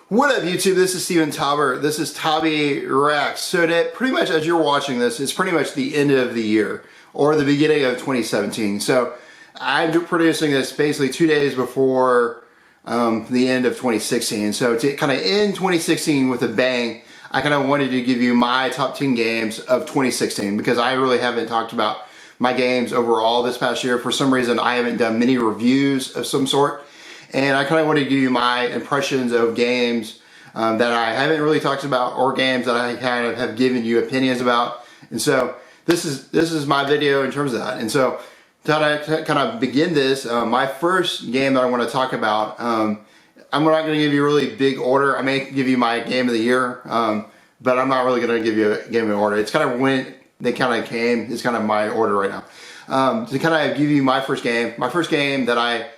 What up, YouTube? This is Steven Tauber. This is TalbyReacts. So that pretty much, as you're watching this, it's pretty much the end of the year or the beginning of 2017. So I'm producing this basically 2 days before the end of 2016. So to kind of end 2016 with a bang, I kind of wanted to give you my top 10 games of 2016 because I really haven't talked about my games overall this past year. For some reason, I haven't done many reviews of some sort. And I kind of want to give you my impressions of games that I haven't really talked about, or games that I kind of have given you opinions about. And so this is my video in terms of that. And so to kind of begin this, my first game that I want to talk about, I'm not going to give you a really big order. I may give you my game of the year, but I'm not really going to give you a game of order. It's kind of when they kind of came. It's kind of my order right now. To kind of give you my first game that I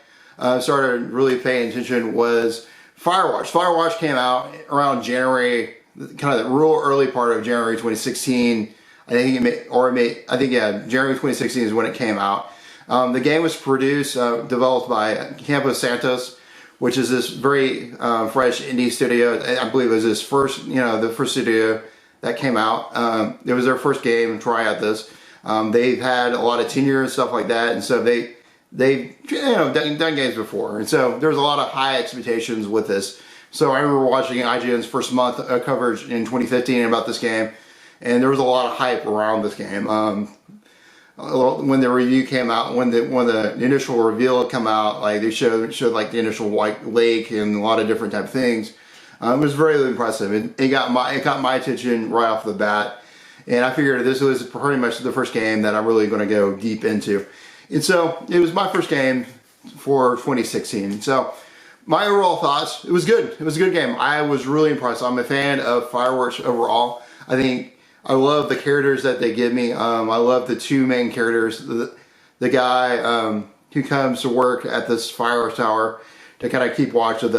started really paying attention was Firewatch. Firewatch came out around January, kind of the real early part of January 2016. January 2016 is when it came out. The game was produced, developed by Campo Santos, which is this very fresh indie studio. I believe it was his first, the first studio that came out. It was their first game try at this. They've had a lot of tenure and stuff like that, and so they've done games before, and so there's a lot of high expectations with this. So I remember watching IGN's first month coverage in 2015 about this game, and there was a lot of hype around this game. When the review came out, when the initial reveal had come out, like they showed like the initial white lake and a lot of different type of things. It was very impressive. It got my attention right off the bat, and I figured this was pretty much the first game that I'm really going to go deep into. And so it was my first game for 2016. So my overall thoughts, it was good. It was a good game. I was really impressed. I'm a fan of Firewatch overall. I love the characters that they give me. I love the two main characters. The guy who comes to work at this fire tower to kind of keep watch of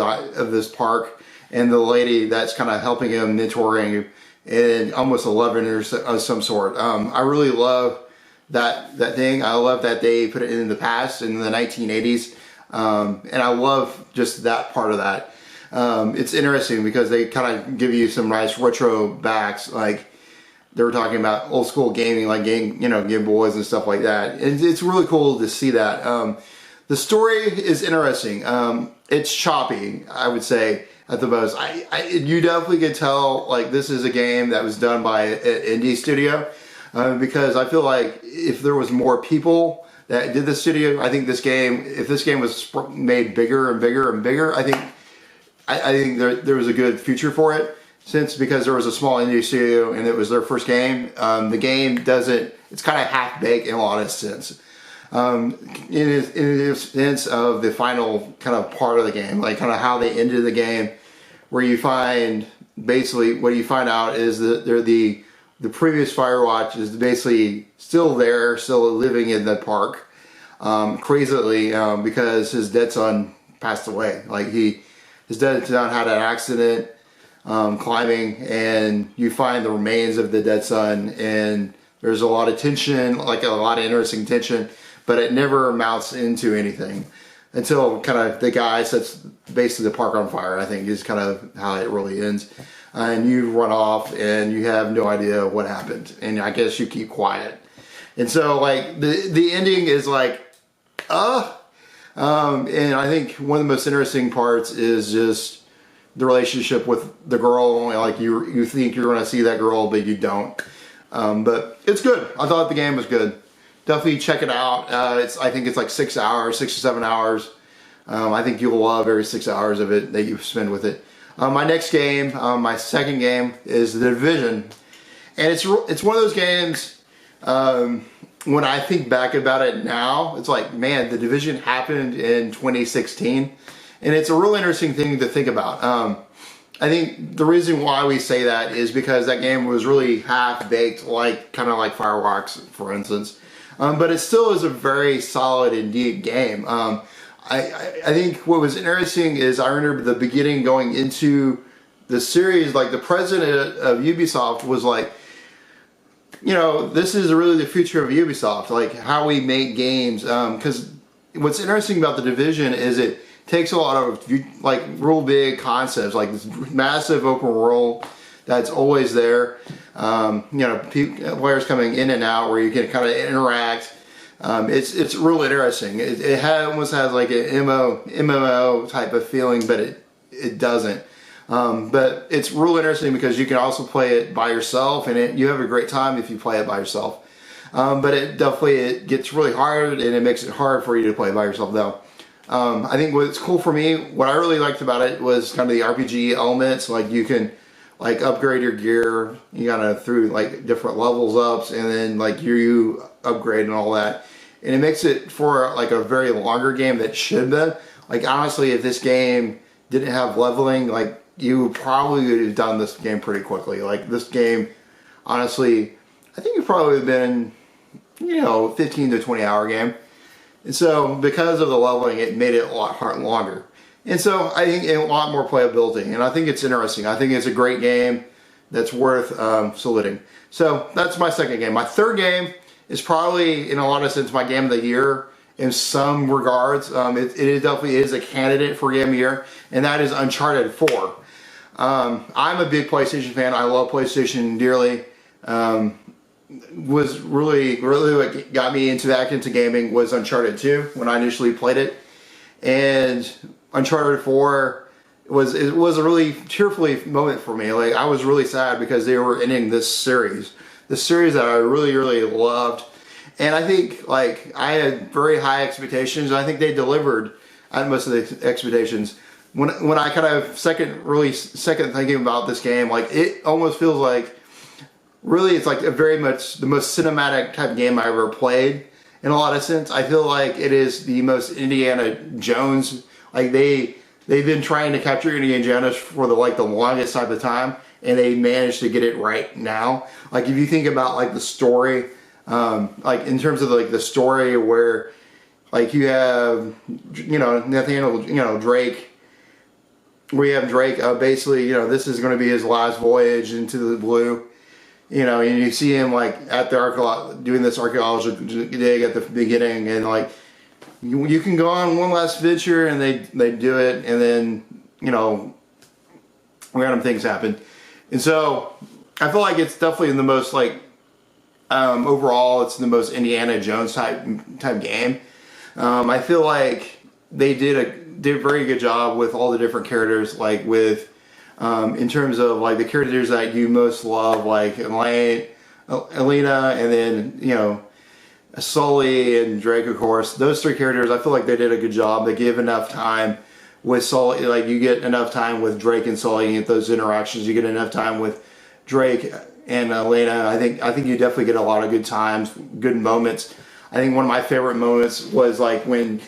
this park, and the lady that's kind of helping him, mentoring, and almost a lover of some sort. I really love that thing. I love that they put it in the past, in the 1980s, and I love just that part of that. It's interesting because they kind of give you some nice retro backs, like they were talking about old school gaming, like Game Boys and stuff like that. It's really cool to see that. The story is interesting. It's choppy, I would say, at the most. You definitely could tell like this is a game that was done by an indie studio. Because I feel like if there was more people that did the studio, I think if this game was made bigger and bigger and bigger, I think there was a good future for it. Because there was a small indie studio and it was their first game, the game it's kind of half-baked in a lot of sense. In the sense of the final kind of part of the game, like kind of how they ended the game, where you find, basically what you find out is that the previous Firewatch is basically still there, still living in the park, crazily, because his dead son passed away. Like his dead son had an accident climbing, and you find the remains of the dead son, and there's a lot of tension, like a lot of interesting tension, but it never amounts into anything until kind of the guy sets basically the park on fire. I think is kind of how it really ends. And you run off and you have no idea what happened, and I guess you keep quiet. And so like the ending is like and I think one of the most interesting parts is just the relationship with the girl. Like you think you're going to see that girl, but you don't. But it's good. I thought the game was good. Definitely check it out. I think it's like 6 or 7 hours. I think you'll love every 6 hours of it that you spend with it. My next game, my second game, is The Division, and it's one of those games. When I think back about it now, it's like, man, The Division happened in 2016, and it's a real interesting thing to think about. I think the reason why we say that is because that game was really half-baked, kind of like Firewatch, for instance, but it still is a very solid and deep game. I think what was interesting is I remember the beginning going into the series, like the president of Ubisoft was like, this is really the future of Ubisoft, like how we make games. Because what's interesting about The Division is it takes a lot of like real big concepts, like this massive open world that's always there. You know, players coming in and out where you can kind of interact. It's really interesting. It almost has like an MMO type of feeling, but it doesn't. But it's really interesting because you can also play it by yourself, and you have a great time if you play it by yourself. But it gets really hard, and it makes it hard for you to play by yourself though. I think what's cool for me, what I really liked about it was kind of the RPG elements. Like you can like upgrade your gear, you gotta through like different levels ups, and then like you upgrade and all that. And it makes it for like a very longer game that should be. Like honestly, if this game didn't have leveling, like you probably would have done this game pretty quickly. Like this game, honestly, I think it probably would have been, you know, 15 to 20 hour game. And so because of the leveling, it made it a lot longer. And so I think a lot more playability. And I think it's interesting. I think it's a great game that's worth saluting. So that's my second game. My third game is probably, in a lot of sense, my game of the year in some regards. It definitely is a candidate for game of the year, and that is Uncharted 4. I'm a big PlayStation fan. I love PlayStation dearly. Was really what got me back into gaming was Uncharted 2 when I initially played it, and Uncharted 4 was a really tearful moment for me. Like I was really sad because they were ending this series that I really loved, and I think like I had very high expectations. And I think they delivered on most of the expectations. When I kind of second thinking about this game, like it almost feels like really it's like a very much the most cinematic type game I ever played. In a lot of sense, I feel like it is the most Indiana Jones. Like they've been trying to capture Indiana Jones for the longest type of time, and they managed to get it right now. Like if you think about like the story, like in terms of like the story where like you have, you know, Nathaniel, you know, Drake. We have Drake, basically, you know, this is going to be his last voyage into the blue. You know, and you see him like at the doing this archaeological dig at the beginning, and like you can go on one last venture, and they do it, and then, you know, random things happen. And so I feel like it's definitely the most like overall it's the most Indiana Jones type game. I feel like they did a very good job with all the different characters, like with in terms of like the characters that you most love, like Elena, and then, you know, Sully and Drake, of course. Those three characters, I feel like they did a good job. They give enough time with Sully, like you get enough time with Drake and Sully, and get those interactions. You get enough time with Drake and Elena. I think you definitely get a lot of good times, good moments. I think one of my favorite moments was like when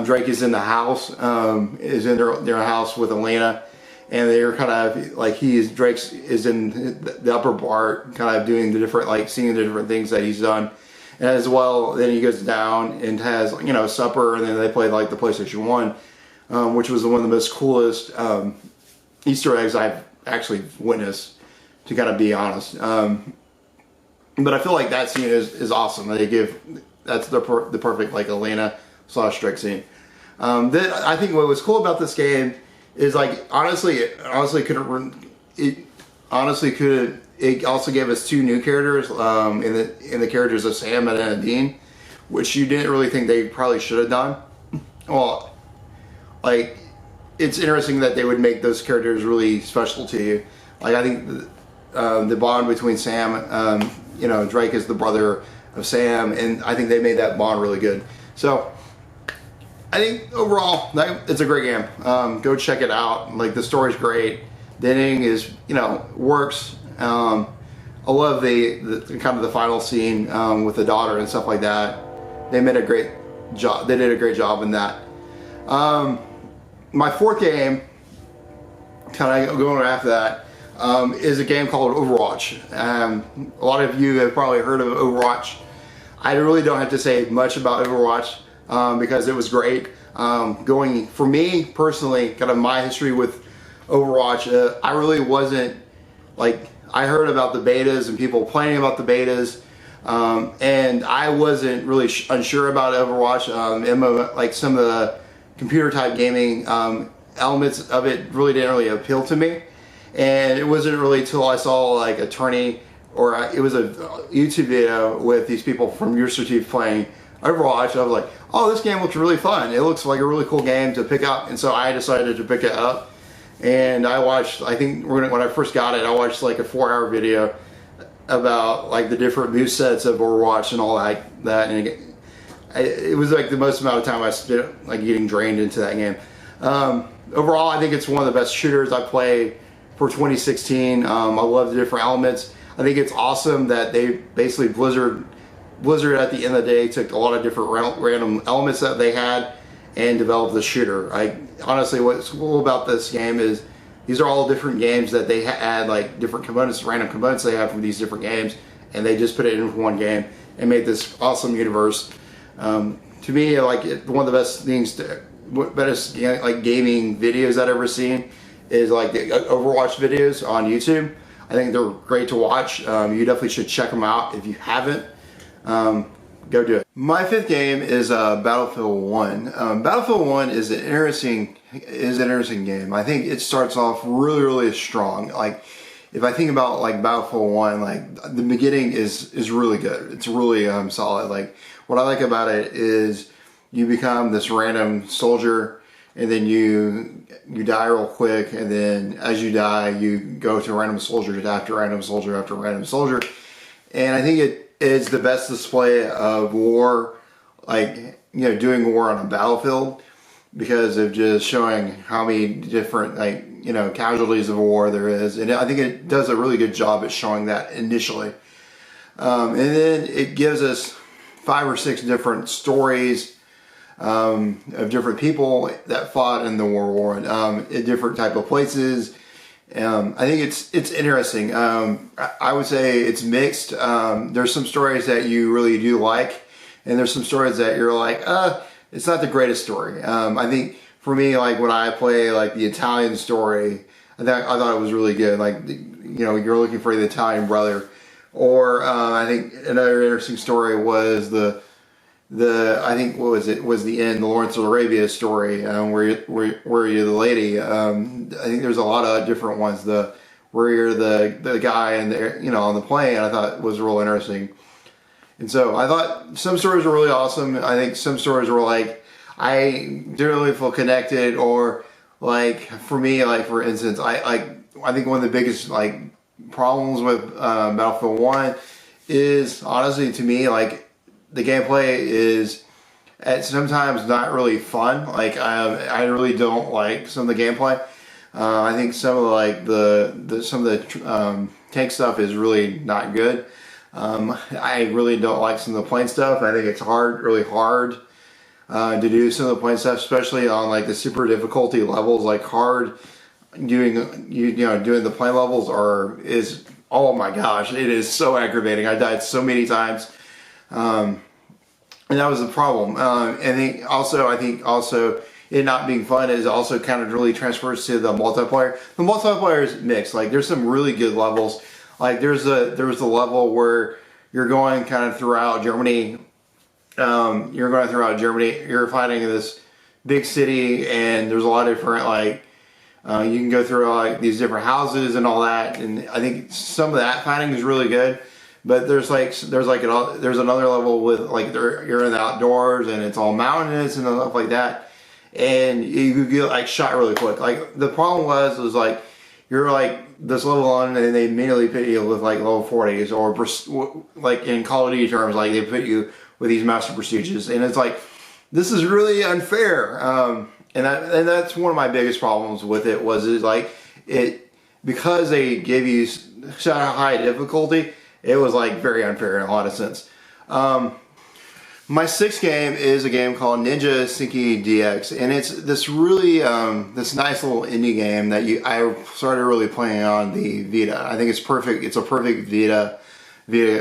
Drake is in the house, is in their house with Elena, and they're kind of like Drake is in the upper part, kind of doing the different, like seeing the different things that he's done, and as well then he goes down and has, you know, supper, and then they play like the PlayStation 1, which was one of the most coolest Easter eggs I've actually witnessed, to kind of be honest. But I feel like that scene is awesome. That's the perfect like Elena / Drake scene. Then I think what was cool about this game is like it also gave us two new characters in the characters of Sam and Dean, which you didn't really think they probably should have done. Well, like it's interesting that they would make those characters really special to you. Like I think the bond between Sam, you know, Drake is the brother of Sam, and I think they made that bond really good. So I think overall it's a great game. Go check it out. Like the story's great. The ending is, you know, works. I love the kind of the final scene with the daughter and stuff like that. They made a great job. They did a great job in that. My fourth game, kind of going after that, is a game called Overwatch. A lot of you have probably heard of Overwatch. I really don't have to say much about Overwatch because it was great. Going for me personally, kind of my history with Overwatch, I really wasn't like, I heard about the betas and people playing about the betas, and I wasn't really unsure about Overwatch. Like some of the computer type gaming elements of it really didn't really appeal to me. And it wasn't really till I saw like a tourney, or it was a YouTube video with these people from Rooster Teeth playing Overwatch. I was like, oh, this game looks really fun. It looks like a really cool game to pick up. And so I decided to pick it up. And I watched, I think when I first got it, I watched like a 4-hour video about like the different movesets of Overwatch and all that. And it was like the most amount of time I spent like getting drained into that game. Overall, I think it's one of the best shooters I played for 2016. I love the different elements. I think it's awesome that they basically Blizzard at the end of the day took a lot of different random elements that they had and developed the shooter. Honestly, what's cool about this game is these are all different games that they had like different components, random components they have from these different games, and they just put it in one game and made this awesome universe. To me, like one of the best things, best like gaming videos I've ever seen is like the Overwatch videos on YouTube. I think they're great to watch. You definitely should check them out if you haven't. Go do it. My 5th game is Battlefield 1. Battlefield 1 is an interesting game. I think it starts off really strong. Like if I think about like Battlefield 1, like the beginning is really good. It's really solid. Like what I like about it is you become this random soldier, and then you die real quick, and then as you die, you go to random soldier after random soldier after random soldier. And I think it is the best display of war, like, doing war on a battlefield, because of just showing how many different, like, casualties of war there is. And I think it does a really good job at showing that initially. And then it gives us 5 or 6 different stories of different people that fought in the war in different type of places. I think it's interesting. I would say it's mixed. There's some stories that you really do like, and there's some stories that you're like, it's not the greatest story. I think for me, like when I play like the Italian story, I thought it was really good. Like, you're looking for the Italian brother. Or I think another interesting story was I think what was it was the end, the Lawrence of Arabia story, where you're the lady. I think there's a lot of different ones. Where you're the guy and on the plane. I thought was real interesting. And so I thought some stories were really awesome. I think some stories were like I didn't really feel connected, or like for me, like for instance, I think one of the biggest like problems with Battlefield 1 is honestly to me like the gameplay is at sometimes not really fun. Like I really don't like some of the gameplay. I think some of the tank stuff is really not good. I really don't like some of the plane stuff. I think it's really hard to do some of the plane stuff, especially on like the super difficulty levels. Like hard doing the plane levels is oh my gosh, it is so aggravating. I died so many times. And that was the problem. I think also it not being fun is also kind of really transfers to the multiplayer. The multiplayer is mixed. Like there's some really good levels. Like there was a level where you're going kind of throughout Germany. You're fighting in this big city, and there's a lot of different like you can go through like these different houses and all that. And I think some of that fighting is really good. But there's another level with like you're in the outdoors and it's all mountainous and stuff like that, and you get like shot really quick. Like the problem was like you're like this level on, and they immediately put you with like level 40s, or like in Call of Duty terms, like they put you with these master prestiges, and it's like this is really unfair. And that's one of my biggest problems with it because they gave you such a high difficulty. It was like very unfair in a lot of sense. My 6th game is a game called Ninja Stinky DX, and it's this really this nice little indie game that I started really playing on the Vita. I think it's perfect. It's a perfect Vita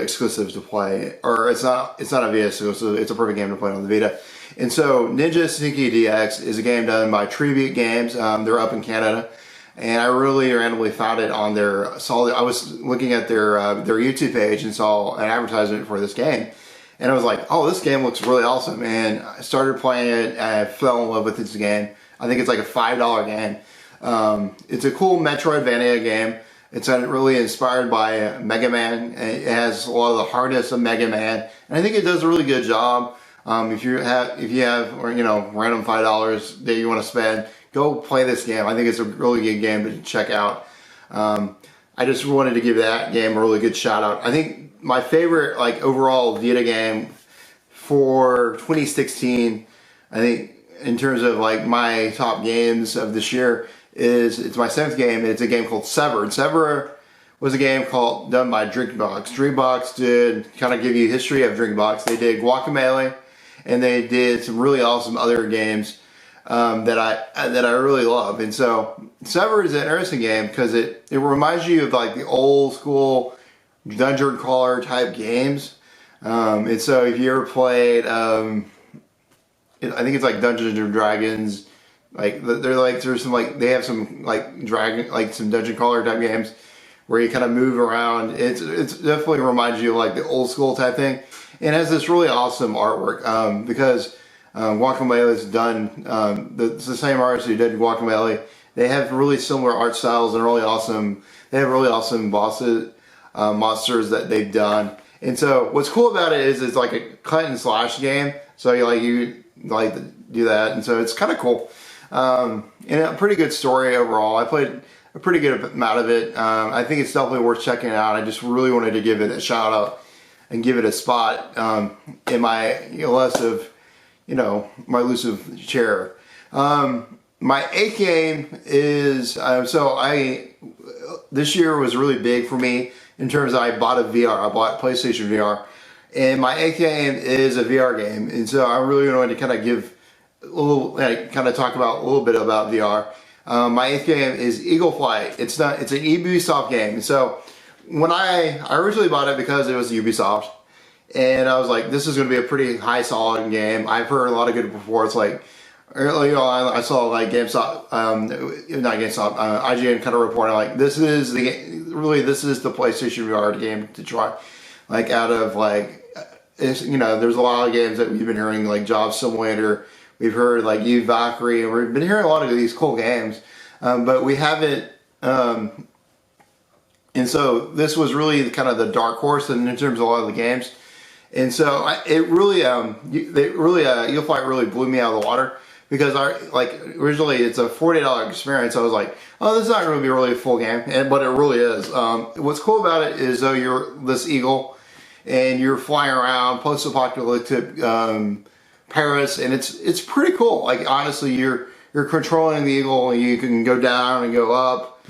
exclusive to play, or it's not a Vita exclusive. It's a perfect game to play on the Vita. And so Ninja Stinky DX is a game done by Treebeat Games. They're up in Canada. And I really randomly found it on I was looking at their YouTube page and saw an advertisement for this game. and I was like, oh, this game looks really awesome. And I started playing it, and I fell in love with this game. I think it's like a $5 game. It's a cool Metroidvania game. It's really inspired by Mega Man. It has a lot of the hardness of Mega Man, and I think it does a really good job. If you have, or random $5 that you want to spend, go play this game. I think it's a really good game to check out. I just wanted to give that game a really good shout out. I think my favorite overall Vita game for 2016, I think in terms of my top games of this year, it's my 7th game, and it's a game called Sever. And Sever was a game done by Drinkbox. Drinkbox did kind of give you history of Drinkbox. They did Guacamelee, and they did some really awesome other games that I really love. And so Sever is an interesting game because it reminds you of the old school dungeon crawler type games. And so if you ever played, I think it's Dungeons and Dragons. There's some they have some some dungeon crawler type games where you kind of move around. It's definitely reminds you of the old school type thing, and it has this really awesome artwork because Guacamelee is done. It's the same artist who did Guacamelee. They have really similar art styles and really awesome. They have really awesome monsters that they've done. And so what's cool about it is it's like a cut and slash game. So you like to do that, and so it's kind of cool. And a pretty good story overall. I played a pretty good amount of it. I think it's definitely worth checking out. I just really wanted to give it a shout out and give it a spot in my list of my elusive chair. My 8th game is this year was really big for me in terms of I bought a VR. I bought PlayStation VR, and my 8th game is a VR game. And so I really wanted to kind of give talk about a little bit about VR. My 8th game is Eagle Flight. It's an Ubisoft game. So when I originally bought it because it was Ubisoft, and I was like, this is going to be a pretty high solid game. I've heard a lot of good reports. Early on, I saw GameStop, not GameStop, IGN kind of reporting this is the PlayStation VR game to try. Out of there's a lot of games that we've been hearing Job Simulator. We've heard Valkyrie, and we've been hearing a lot of these cool games, but we haven't. And so this was really kind of the dark horse in terms of a lot of the games. And so Eagle Flight really blew me out of the water because originally it's a $40 experience. I was like, oh, this is not going to be really a full game, but it really is. What's cool about it is though you're this eagle, and you're flying around post-apocalyptic Paris, and it's pretty cool. Honestly, you're controlling the eagle, and you can go down and go up.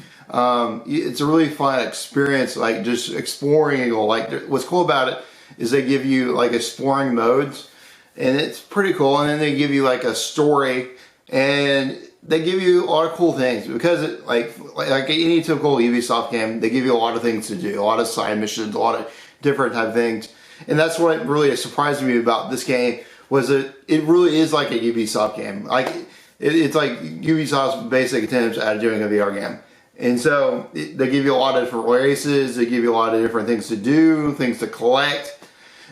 It's a really fun experience, just exploring eagle. What's cool about it is they give you exploring modes, and it's pretty cool. And then they give you a story, and they give you a lot of cool things because it like any typical Ubisoft game, they give you a lot of things to do, a lot of side missions, a lot of different type of things. And that's what really surprised me about this game was that it really is like a Ubisoft game. It's like Ubisoft's basic attempts at doing a VR game. And so they give you a lot of different races, they give you a lot of different things to do, things to collect.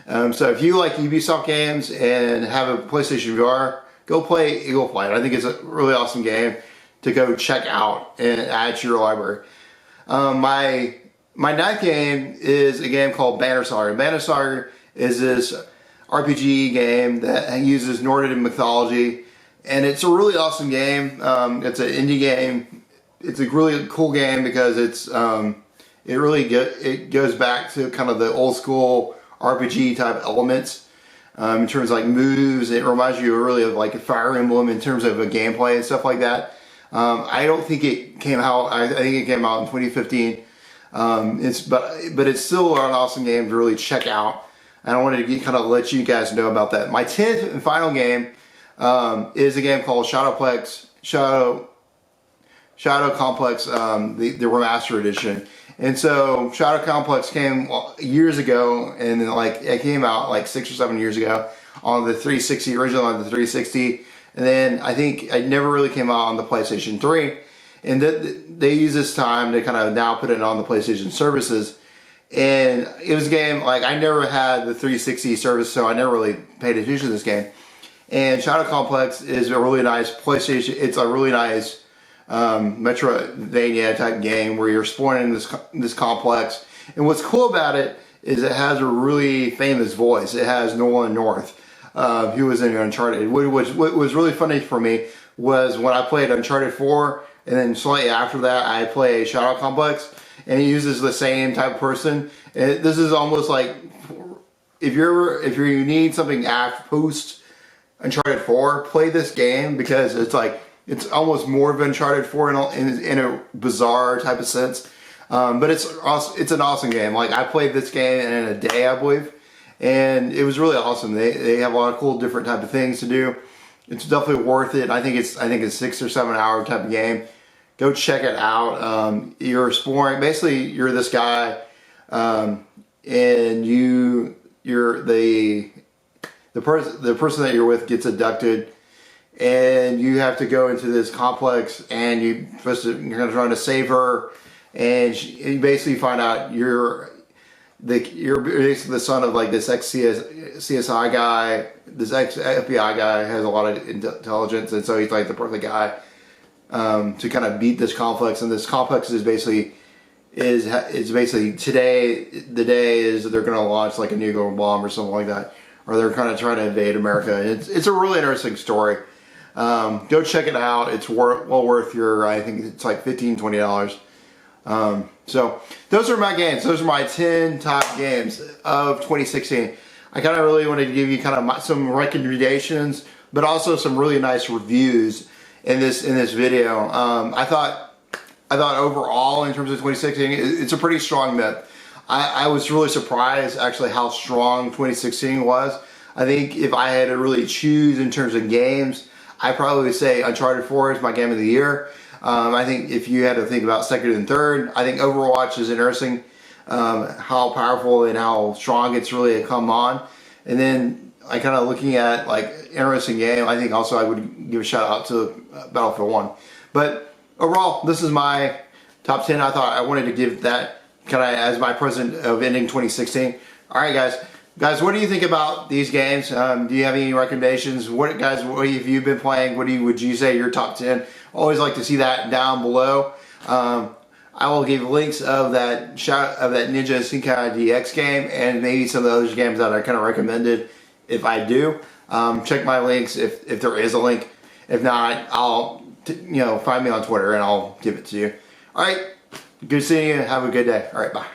So if you like Ubisoft games and have a PlayStation VR, go play Eagle Flight. I think it's a really awesome game to go check out and add to your library. My 9th game is a game called Banner Saga. Banner Saga is this RPG game that uses Nordic mythology, and it's a really awesome game. It's an indie game. It's a really cool game because it goes back to kind of the old school RPG type elements in terms of moves. It reminds you really of a Fire Emblem in terms of a gameplay and stuff like that. I don't think it came out. I think it came out in 2015. But it's still an awesome game to really check out. And I wanted to kind of let you guys know about that. My 10th and final game is a game called Shadow Complex, the remastered edition. And so Shadow Complex came years ago, and it came out 6 or 7 years ago on the 360, originally on the 360. And then I think it never really came out on the PlayStation 3. And they use this time to kind of now put it on the PlayStation services. And it was a game, like, I never had the 360 service, so I never really paid attention to this game. And Shadow Complex is a really nice PlayStation, it's a really nice Metroidvania type game where you're exploring this complex. And what's cool about it is it has a really famous voice. It has Nolan North, who was in Uncharted. What was really funny for me was when I played Uncharted 4, and then slightly after that I played Shadow Complex, and he uses the same type of person. And this is almost like if you need something after post Uncharted 4, play this game, because it's almost more of Uncharted 4 in a bizarre type of sense. But it's an awesome game. Like, I played this game in a day, I believe, and it was really awesome. They have a lot of cool different type of things to do. It's definitely worth it. I think it's 6 or 7 hour type of game. Go check it out. You're exploring. Basically, you're this guy, and you're the person that you're with gets abducted, and you have to go into this complex, and you're going to try to save her, and you basically find out you're basically the son of like this ex-CSI guy, this ex-FBI guy has a lot of intelligence, and so he's like the perfect guy to kind of beat this complex. And this complex is basically today, the day is they're going to launch like a nuclear bomb or something like that, or they're kind of trying to invade America. It's a really interesting story. Go check it out. It's well worth your, I think it's like $15, $20. So those are my games. Those are my 10 top games of 2016. I kind of really wanted to give you kind of some recommendations, but also some really nice reviews in this video. I thought overall, in terms of 2016, it's a pretty strong myth. I was really surprised actually how strong 2016 was. I think if I had to really choose in terms of games, I probably would say Uncharted 4 is my game of the year. I think if you had to think about second and third, I think Overwatch is interesting, how powerful and how strong it's really come on. And then I kind of looking at like interesting game, I think also I would give a shout out to Battlefield 1. But overall, this is my top 10. I thought I wanted to give that kind of as my present of ending 2016. All right, guys, what do you think about these games? Do you have any recommendations? What have you been playing? Would you say your top 10? Always like to see that down below. I will give links of that Ninja Sinkai DX game and maybe some of the other games that I kind of recommended if I do. Check my links if there is a link. If not, I'll find me on Twitter and I'll give it to you. All right. Good seeing you. Have a good day. All right, bye.